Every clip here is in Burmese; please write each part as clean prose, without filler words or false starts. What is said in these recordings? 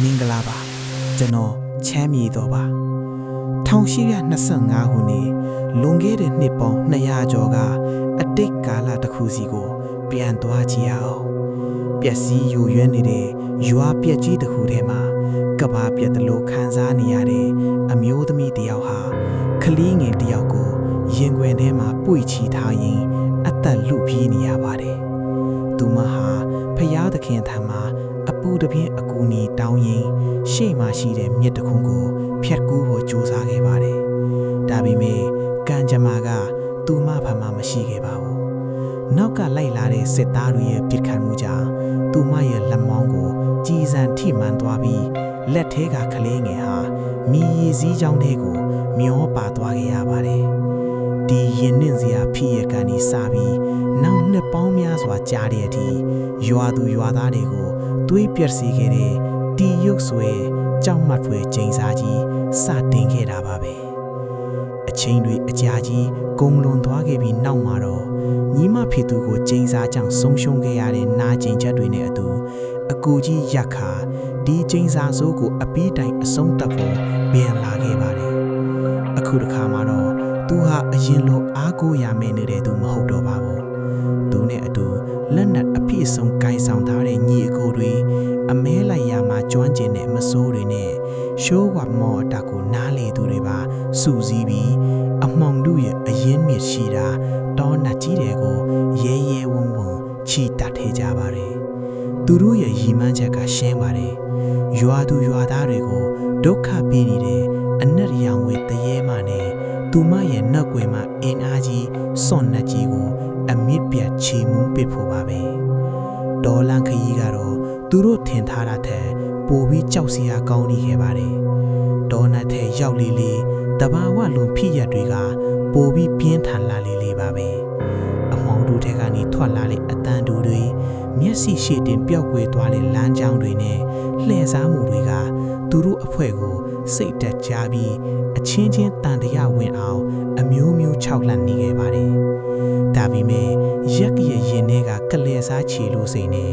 မင်္ဂလာပါကျွန်တော်ချမ်းမြေတော်ပါ1825ခုနှစ်လွန်ခဲ့တဲ့နှစ်ပေါင်း200ကျော်ကအတိတ်ကာလတစ်ခုစီကိုပြန်သွားကြည့်အောင်ပျက်စီးယိုယွင်းနေတဲ့ရွာပြက်ကြီးတစ်ခုထဲမှာကဘာပြက်တလို့ခံစားနေရတဲ့အမျိုးသမီးတယောက်ဟာကလေးငယ်တယောက်ကိုရင်ခွင်ထဲမှာပွေ့ချီထားရင်အသက်လုပြေးနေရပါတယ်သူမဟာဖျားသခင်ထံမှာအပူတပြင်းအကူအညီတောင်းရင်ရှေ့မှာရှိတဲ့မြစ်တစ်ခုကိုဖြတ်ကူးဖို့ကြိုးစားခဲ့ပါတယ်။ဒါပေမဲ့ကံကြမ္မာကသူမဖန်မှာမရှိခဲ့ပါဘူး။နောက်ကလိုက်လာတဲ့စစ်သားတွေရဲ့ပစ်ခတ်မှုကြောင့်သူမရဲ့လက်မောင်းကိုကြီးစံထိမှန်သွားပြီးလက်ထဲကကလေးငယ်ဟာမီရည်စည်းချောင်းထဲကိုမျောပါသွားခဲ့ရပါတယ်။ဒီရင်နှင့်စရာဖြစ်ရကန်ဒီစပြီးနောက်နှစ်ပေါင်းများစွာကြာတဲ့အထိရွာသူရွာသားတွေကိုတွေးပြက်စီခဲ့တဲ့တီရုပ်ဆွဲကြောက်မတ်ဖွယ်ကျိန်စာကြီးစတင်ခဲ့တာပါပဲအချိန်တွေအကြာကြီးဂုံလွန်သွားခဲ့ပြီးနောက်မှာတော့ညီမဖေသူကိုကျိန်စာကြောင့်ဆုံးရှုံးခဲ့ရတဲ့နာကျင်ချက်တွေနဲ့အတူအကူကြီးရက်ခါဒီကျိန်စာစိုးကိုအပီးတိုင်အဆုံးသတ်ဖို့ပြန်လာခဲ့ပါတယ်အခုတစ်ခါမှာတော့သူဟာအရင်လိုအားကိုးရမယ်နေတဲ့သူမဟုတ်တော့ပါဘူးသူနဲ့အတူလက်နက်အပြည့်စုံကိုင်ဆောင်ထားတဲ့ညီအကိုတွေအမဲလိုက်ရာမှာကျွမ်းကျင်တဲ့မစိုးတွေနဲ့ရှိုးဝမော်အတာကိုနားလေသူတွေပါစူစည်းပြီးအမောင်တို့ရဲ့အရင်မြစ်ရှိတာတောနတ်ကြီးတွေကိုရဲရဲဝုံဝုံချီတတ်ထဲကြပါတယ်သူတို့ရဲ့ရည်မှန်းချက်ကရှင်းပါတယ်ရွာသူရွာသားတွေကိုဒုက္ခပေးနေတဲ့အနက်ရောင်ဝဲတရေမနဲ့သူမရဲ့နှက်ွယ်မှာအင်းအားကြီးစွန့်နှက်ကြီးကိုအမြင့်ပြတ်ချီမှုပစ်ဖို့ပါပဲဒေါ်လန်ခရီးကတော့သူတို့ထင်ထားတာထက်ပိုပြီးကြောက်စရာကောင်းနေခဲ့ပါတယ်ဒေါ်နတ်ထဲရောက်လေလေတဘာဝလွန်ဖြစ်ရက်တွေကပိုပြီးပြင်းထန်လာလေပါပဲအမောင်တို့ထဲကနေထွက်လာတဲ့အတန်တူတွေမျက်စိရှေ့တင်ပျောက်ကွယ်သွားတဲ့လမ်းကြောင်းတွေနဲ့လှည့်စားမှုတွေကသူတို့အဖွဲ့ကိုစိတ်တက်ကြပြီးအချင်းချင်းတန်တရားဝင်အောင်အမျိုးမျိုးခြောက်လှန့်နေခဲ့ပါတယ်ဒါပေမဲ့ရက်ရဲ့ရင်ထဲကကလဲစားချီလို့စိနေ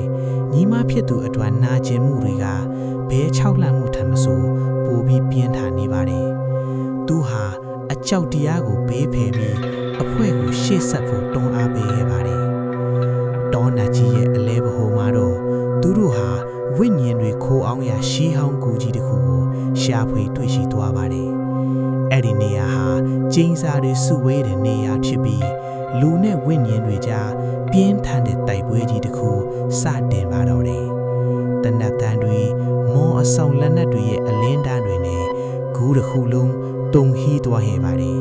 ညီမဖြစ်သူအတွက်နာကျင်မှုတွေကဘဲခြောက်လှန့်မှုထံမဆိုပိုပြီးပြင်းထန်နေပါတယ်သူဟာအကြောက်တရားကိုဘေးဖယ်ပြီးအဖွဲ့ကိုရှေ့ဆက်ဖို့တွန်းအားပေးခဲ့ပါတယ်တောနတ်ကြီးရဲ့အလဲဘဟုမှာတော့သူတို့ဟာဝိညာဉ်တွေခိုးအောင်ရရှီးဟောင်းကူကြီးတစ်ခုကိုရှာဖွေတွေ့ရှိသွားပါတယ်အဲ့ဒီနေရာဟာကျင်းစာတွေစုဝေးတဲ့နေရာဖြစ်ပြီးလူနဲ့ဝိညာဉ်တွေကြားပြင်းထန်တဲ့တိုက်ပွဲကြီးတစ်ခုစတင်ပါတော့တယ်တနတ်တန်တွေမောအဆောင်လက်နက်တွေရဲ့အလင်းတန်းတွေနဲ့ဂူးတစ်ခုလုံးတုံဟီးသွားခဲ့ပါတယ်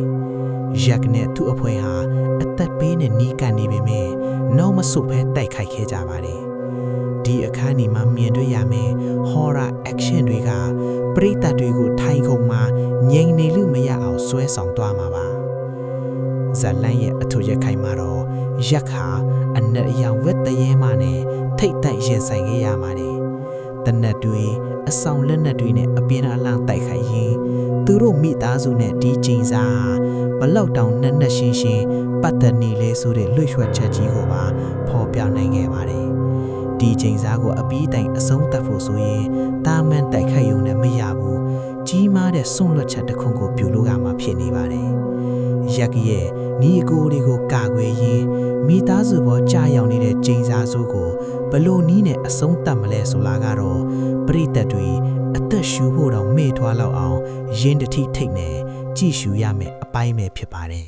ရက်နဲ့သူ့အဖွဲ့ဟာအသက်ပေးနဲ့နီးကပ်နေပေမဲ့နောက်မဆုတ်ဘဲတိုက်ခိုက်ခဲ့ကြပါတယ်ဒီအခန်းဒီမှာမြင်တွေ့ရမယ် horror action တွေကပရိသတ်တွေကိုထိုင်ခုံမှာငြိမ်နေလို့မရအောင်ဆွဲဆောင်သွားမှာပါဇလန်ရဲ့အထူးရခိုင်မှာတော့ရက်ခါအနက်အယောင်ဝက်တရေမနဲ့ထိတ်တိုက်ရင်ဆိုင်ခဲ့ရပါတယ်တနက်တွေအဆောင်လက်နက်တွေနဲ့အပြင်းအလန့်တိုက်ခိုက်ရင်းသူတို့မိသားစုနဲ့ဒီချိန်စာဘလောက်တောင်နဲ့ရှင်းရှင်းပတ်သက်နေလဲဆိုတဲ့လွှတ်ရွှက်ချက်ကြီးကိုပါဖော်ပြနိုင်ခဲ့ပါတယ်ဒီချိန်စာကိုအပီးတိုင်အဆုံးသတ်ဖို့ဆိုရင်တာမန်တိုက်ခိုက်ရုံနဲ့မရဘူးကြီးမားတဲ့စွန့်လွတ်ချက်တစ်ခုကိုပြုလုပ်ရမှာဖြစ်နေပါတယ်ရက်ရဲ့ညီအကိုတွေကိုကာကွယ်ရင်းမိသားစုပေါ်ကြာရောက်နေတဲ့ကျင်းစာစိုးကိုဘလို့နီးနဲ့အဆုံးသတ်မလဲဆိုလာကတော့ပရိသတ်တွေအသက်ရှူဖို့တော့မေ့ထွားလောက်အောင်ရင်းတတိထိတ်နဲ့ကြည့်ရှူရမယ်အပိုင်းပဲဖြစ်ပါတယ်